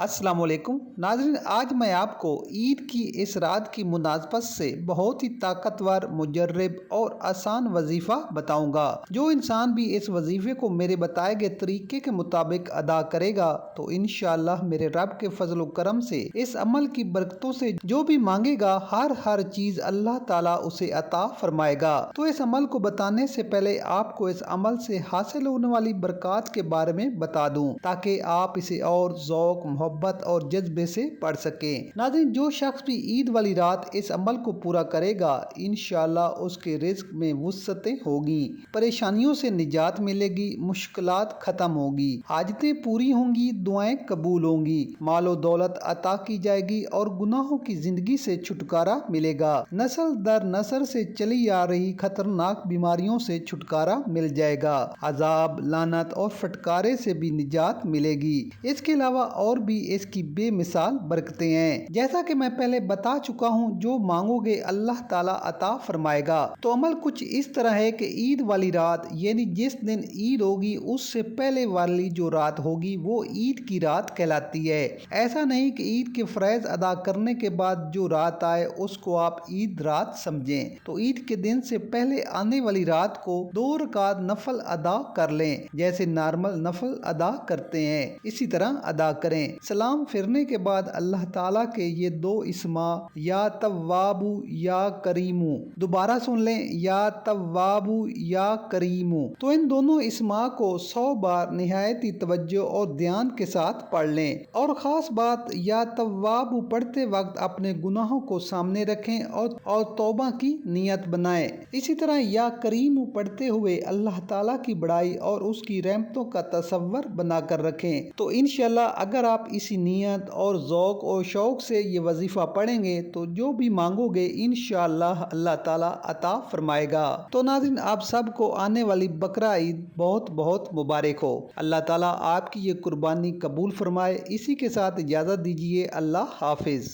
السلام علیکم ناظرین، آج میں آپ کو عید کی اس رات کی مناسبت سے بہت ہی طاقتور، مجرب اور آسان وظیفہ بتاؤں گا۔ جو انسان بھی اس وظیفے کو میرے بتائے گئے طریقے کے مطابق ادا کرے گا تو انشاءاللہ میرے رب کے فضل و کرم سے، اس عمل کی برکتوں سے جو بھی مانگے گا ہر چیز اللہ تعالیٰ اسے عطا فرمائے گا۔ تو اس عمل کو بتانے سے پہلے آپ کو اس عمل سے حاصل ہونے والی برکات کے بارے میں بتا دوں تاکہ آپ اسے اور ذوق، محبت اور جذبے سے پڑھ سکیں۔ ناظرین، جو شخص بھی عید والی رات اس عمل کو پورا کرے گا انشاءاللہ اس کے رزق میں وسعتیں ہوگی، پریشانیوں سے نجات ملے گی، مشکلات ختم ہوگی، حاجتیں پوری ہوں گی، دعائیں قبول ہوں گی، مال و دولت عطا کی جائے گی اور گناہوں کی زندگی سے چھٹکارا ملے گا۔ نسل در نسل سے چلی آ رہی خطرناک بیماریوں سے چھٹکارا مل جائے گا، عذاب، لعنت اور پھٹکارے سے بھی نجات ملے گی۔ اس کے علاوہ اور بھی اس کی بے مثال برکتیں ہیں۔ جیسا کہ میں پہلے بتا چکا ہوں، جو مانگو گے اللہ تعالیٰ عطا فرمائے گا۔ تو عمل کچھ اس طرح ہے کہ عید والی رات یعنی جس دن عید ہوگی اس سے پہلے والی جو رات ہوگی وہ عید کی رات کہلاتی ہے۔ ایسا نہیں کہ عید کے فرائض ادا کرنے کے بعد جو رات آئے اس کو آپ عید رات سمجھیں۔ تو عید کے دن سے پہلے آنے والی رات کو 2 رکعت نفل ادا کر لیں، جیسے نارمل نفل ادا کرتے ہیں اسی طرح ادا کریں۔ سلام پھرنے کے بعد اللہ تعالیٰ کے یہ 2 اسماء یا توابو یا کریمو دوبارہ سن لیں، یا توابو یا کریمو، تو ان دونوں اسماء کو 100 بار نہایت ہی توجہ اور دھیان کے ساتھ پڑھ لیں۔ اور خاص بات، یا توابو پڑھتے وقت اپنے گناہوں کو سامنے رکھیں اور توبہ کی نیت بنائیں۔ اسی طرح یا کریمو پڑھتے ہوئے اللہ تعالیٰ کی بڑائی اور اس کی رحمتوں کا تصور بنا کر رکھیں۔ تو انشاءاللہ اگر آپ اسی نیت اور ذوق اور شوق سے یہ وظیفہ پڑھیں گے تو جو بھی مانگو گے انشاءاللہ اللہ تعالیٰ عطا فرمائے گا۔ تو ناظرین، آپ سب کو آنے والی بقرہ عید بہت بہت مبارک ہو۔ اللہ تعالیٰ آپ کی یہ قربانی قبول فرمائے۔ اسی کے ساتھ اجازت دیجیے، اللہ حافظ۔